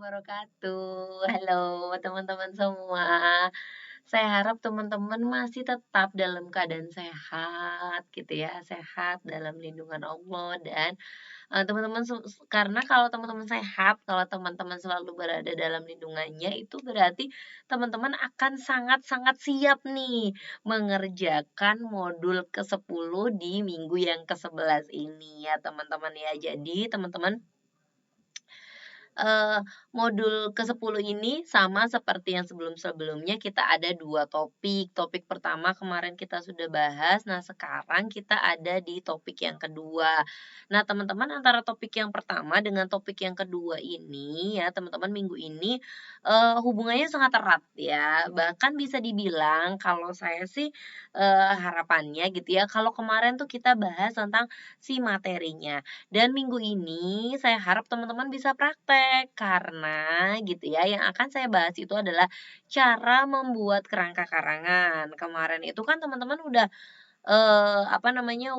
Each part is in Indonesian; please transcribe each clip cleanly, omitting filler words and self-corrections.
wabarakatuh. Halo teman-teman semua. Saya harap teman-teman masih tetap dalam keadaan sehat gitu ya, sehat dalam lindungan Allah dan, teman-teman karena kalau teman-teman sehat, kalau teman-teman selalu berada dalam lindungannya, itu berarti teman-teman akan sangat-sangat siap nih mengerjakan modul ke-10 di minggu yang ke-11 ini ya teman-teman ya. Jadi teman-teman Eee, modul ke-10 ini sama seperti yang sebelum-sebelumnya kita ada 2 topik. Topik pertama kemarin kita sudah bahas, nah sekarang kita ada di topik yang kedua. Nah teman-teman antara topik yang pertama dengan topik yang kedua ini ya teman-teman minggu ini, hubungannya sangat erat ya. Bahkan bisa dibilang kalau saya sih, harapannya gitu ya kalau kemarin tuh kita bahas tentang si materinya. Dan minggu ini saya harap teman-teman bisa praktek, karena gitu ya, yang akan saya bahas itu adalah cara membuat kerangka karangan. Kemarin itu kan teman-teman udah apa namanya,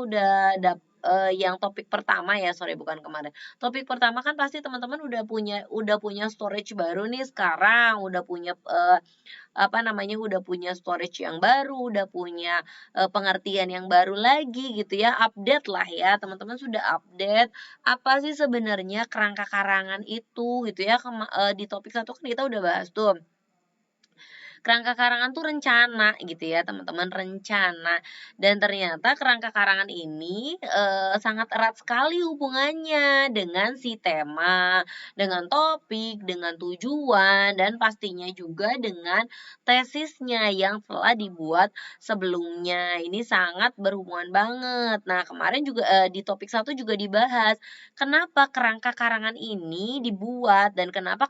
yang topik pertama ya, sorry bukan kemarin. Topik pertama kan pasti teman-teman udah punya storage baru nih sekarang, udah punya, apa namanya, udah punya storage yang baru, udah punya, pengertian yang baru lagi gitu ya, update lah ya, teman-teman sudah update, apa sih sebenarnya kerangka karangan itu gitu ya, di topik satu kan kita udah bahas tuh. Kerangka karangan tuh rencana gitu ya teman-teman, rencana. Dan ternyata kerangka karangan ini, sangat erat sekali hubungannya dengan si tema, dengan topik, dengan tujuan, dan pastinya juga dengan tesisnya yang telah dibuat sebelumnya. Ini sangat berhubungan banget. Nah kemarin juga, di topik satu juga dibahas, kenapa kerangka karangan ini dibuat dan kenapa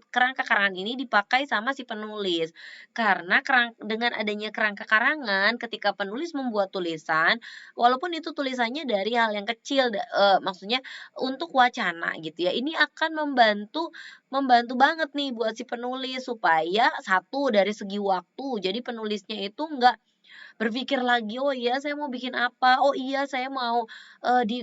kerangka karangan ini dipakai sama si penulis. Karena dengan adanya kerangka karangan, ketika penulis membuat tulisan, walaupun itu tulisannya dari hal yang kecil, maksudnya untuk wacana gitu ya, ini akan membantu membantu banget nih buat si penulis supaya satu dari segi waktu, jadi penulisnya itu nggak berpikir lagi, "Oh iya saya mau bikin apa? Oh iya saya mau, di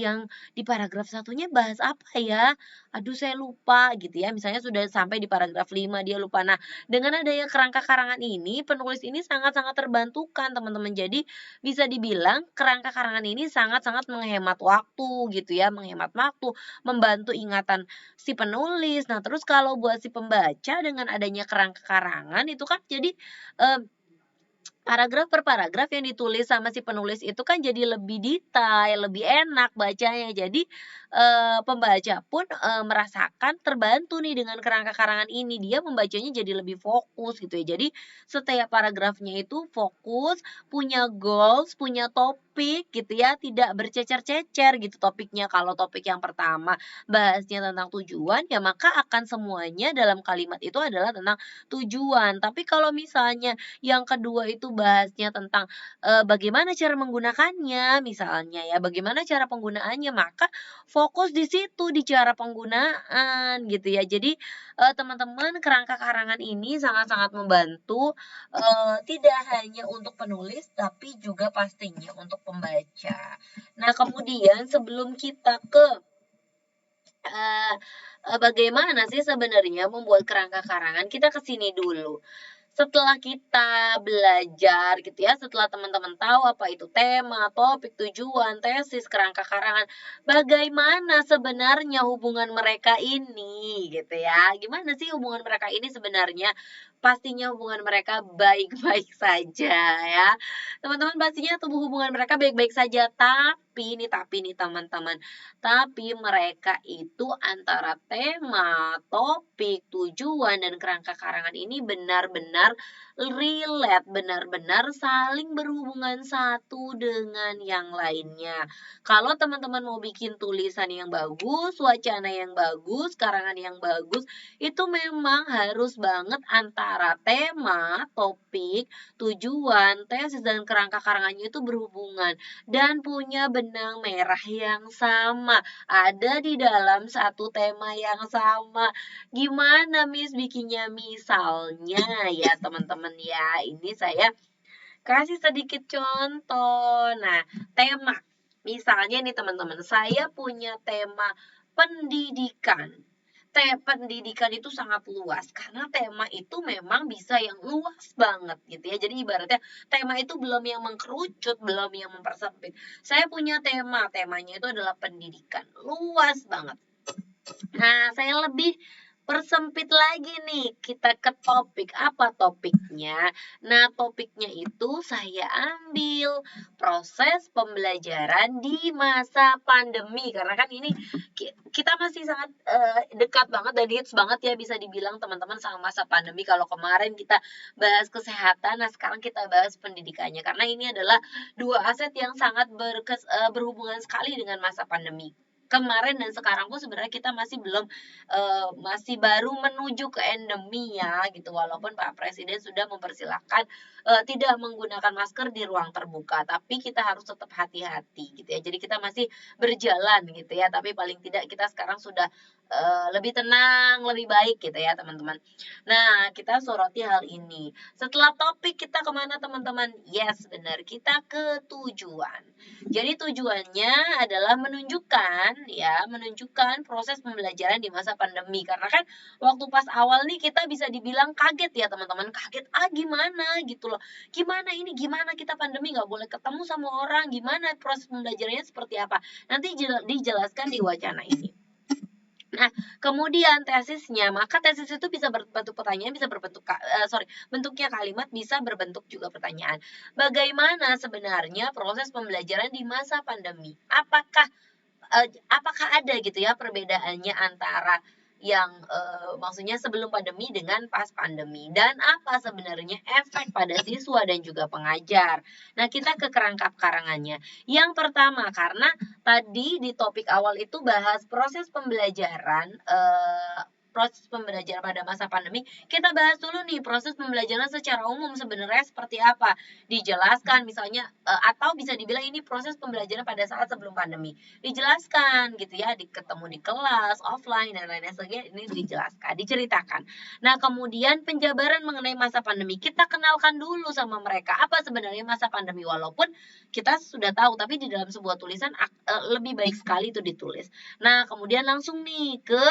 yang di paragraf satunya bahas apa ya? Aduh saya lupa," gitu ya. Misalnya sudah sampai di paragraf 5 dia lupa. Nah, dengan adanya kerangka karangan ini, penulis ini sangat-sangat terbantukan teman-teman. Jadi bisa dibilang kerangka karangan ini sangat-sangat menghemat waktu gitu ya, menghemat waktu, membantu ingatan si penulis. Nah, terus kalau buat si pembaca dengan adanya kerangka karangan itu kan jadi, eee paragraf per paragraf yang ditulis sama si penulis itu kan jadi lebih detail, lebih enak bacanya. Jadi, pembaca pun, merasakan terbantu nih dengan kerangka karangan ini. Dia membacanya jadi lebih fokus gitu ya. Jadi setiap paragrafnya itu fokus, punya goals, punya topik gitu ya, tidak bercecer-cecer gitu topiknya. Kalau topik yang pertama bahasnya tentang tujuan, ya maka akan semuanya dalam kalimat itu adalah tentang tujuan. Tapi kalau misalnya yang kedua itu bahasnya tentang, bagaimana cara menggunakannya misalnya ya, bagaimana cara penggunaannya, maka fokus di situ, di cara penggunaan gitu ya. Jadi, teman-teman kerangka karangan ini sangat-sangat membantu, tidak hanya untuk penulis tapi juga pastinya untuk pembaca. Nah kemudian sebelum kita ke, eee bagaimana sih sebenarnya membuat kerangka karangan, kita ke sini dulu. Setelah kita belajar gitu ya, setelah teman-teman tahu apa itu tema, topik, tujuan, tesis, kerangka karangan, bagaimana sebenarnya hubungan mereka ini gitu ya. Gimana sih hubungan mereka ini sebenarnya? Pastinya hubungan mereka baik-baik saja ya. Teman-teman pastinya hubungan mereka baik-baik saja, tapi nih teman-teman, tapi mereka itu antara tema, topik, tujuan, dan kerangka karangan ini benar-benar relate, benar-benar saling berhubungan satu dengan yang lainnya. Kalau teman-teman mau bikin tulisan yang bagus, wacana yang bagus, karangan yang bagus, itu memang harus banget antara tema, topik, tujuan, tesis, dan kerangka karangannya itu berhubungan dan punya benang merah yang sama, ada di dalam satu tema yang sama. Gimana Miss bikinnya? Misalnya ya teman-teman ya, ini saya kasih sedikit contoh. Nah, tema. Misalnya nih teman-teman, saya punya tema pendidikan. pendidikan itu sangat luas karena tema itu memang bisa yang luas banget gitu ya. Jadi ibaratnya tema itu belum yang mengkerucut, belum yang mempersempit. Saya punya tema, temanya itu adalah pendidikan. Luas banget. Nah, saya lebih persempit lagi nih, kita ke topik. Apa topiknya? Nah, topiknya itu saya ambil proses pembelajaran di masa pandemi. Karena kan ini kita masih sangat dekat banget dan hits banget ya bisa dibilang teman-teman sama masa pandemi. Kalau kemarin kita bahas kesehatan, nah sekarang kita bahas pendidikannya. Karena ini adalah dua aset yang sangat berhubungan sekali dengan masa pandemi kemarin dan sekarang pun sebenarnya kita masih belum masih baru menuju ke endemi ya gitu walaupun Pak Presiden sudah mempersilahkan tidak menggunakan masker di ruang terbuka tapi kita harus tetap hati-hati gitu ya jadi kita masih berjalan gitu ya tapi paling tidak kita sekarang sudah lebih tenang, lebih baik gitu ya teman-teman. Nah, kita soroti hal ini. Setelah topik kita kemana teman-teman? Yes, benar. Kita ke tujuan. Jadi tujuannya adalah menunjukkan proses pembelajaran di masa pandemi. Karena kan waktu pas awal nih kita bisa dibilang kaget ya teman-teman. Kaget, gimana gitu loh. Gimana kita pandemi nggak boleh ketemu sama orang. Gimana proses pembelajarannya seperti apa. Nanti dijelaskan di wacana ini. Nah, kemudian tesisnya, maka tesis itu bisa berbentuk pertanyaan, bisa berbentuk bentuknya kalimat, bisa berbentuk juga pertanyaan. Bagaimana sebenarnya proses pembelajaran di masa pandemi? Apakah ada gitu ya perbedaannya antara yang maksudnya sebelum pandemi dengan pas pandemi dan apa sebenarnya efek pada siswa dan juga pengajar. Nah, kita ke kerangka karangannya. Yang pertama karena tadi di topik awal itu bahas proses pembelajaran pada masa pandemi, kita bahas dulu nih proses pembelajaran secara umum sebenarnya seperti apa. Dijelaskan misalnya atau bisa dibilang ini proses pembelajaran pada saat sebelum pandemi. Dijelaskan gitu ya, ketemu di kelas, offline dan lain-lain sebagainya ini dijelaskan, diceritakan. Nah, kemudian penjabaran mengenai masa pandemi. Kita kenalkan dulu sama mereka apa sebenarnya masa pandemi walaupun kita sudah tahu tapi di dalam sebuah tulisan lebih baik sekali itu ditulis. Nah, kemudian langsung nih ke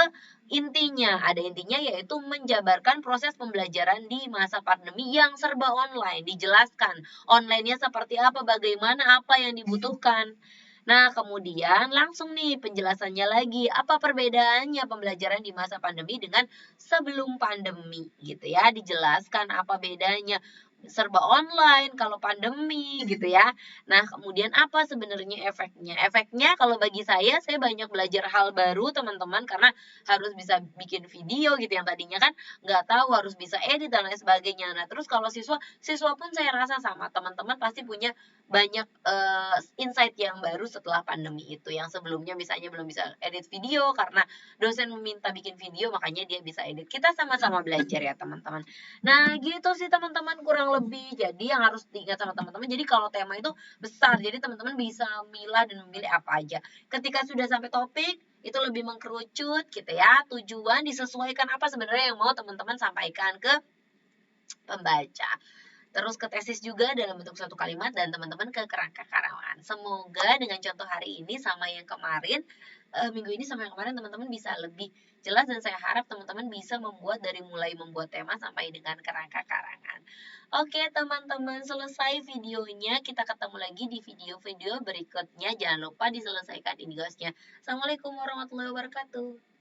intinya, ada intinya yaitu menjabarkan proses pembelajaran di masa pandemi yang serba online, dijelaskan online-nya seperti apa, bagaimana, apa yang dibutuhkan. Nah, kemudian langsung nih penjelasannya lagi, apa perbedaannya pembelajaran di masa pandemi dengan sebelum pandemi gitu ya, dijelaskan apa bedanya serba online kalau pandemi gitu ya. Nah, kemudian apa sebenarnya efeknya? Efeknya kalau bagi saya banyak belajar hal baru teman-teman karena harus bisa bikin video gitu yang tadinya kan nggak tahu harus bisa edit dan lain sebagainya. Nah, terus kalau siswa pun saya rasa sama teman-teman pasti punya banyak insight yang baru setelah pandemi itu. Yang sebelumnya misalnya belum bisa edit video karena dosen meminta bikin video makanya dia bisa edit. Kita sama-sama belajar ya teman-teman. Nah, gitu sih teman-teman kurang lebih. Jadi yang harus diingat sama teman-teman. Jadi kalau tema itu besar, jadi teman-teman bisa milah dan memilih apa aja. Ketika sudah sampai topik, itu lebih mengkerucut gitu ya. Tujuan disesuaikan apa sebenarnya yang mau teman-teman sampaikan ke pembaca. Terus ke tesis juga dalam bentuk satu kalimat dan teman-teman ke kerangka karangan. Semoga dengan contoh hari ini sama yang kemarin, minggu ini sama yang kemarin teman-teman bisa lebih jelas dan saya harap teman-teman bisa membuat dari mulai membuat tema sampai dengan kerangka karangan. Oke teman-teman, selesai videonya. Kita ketemu lagi di video-video berikutnya. Jangan lupa diselesaikan inigosnya. Assalamualaikum warahmatullahi wabarakatuh.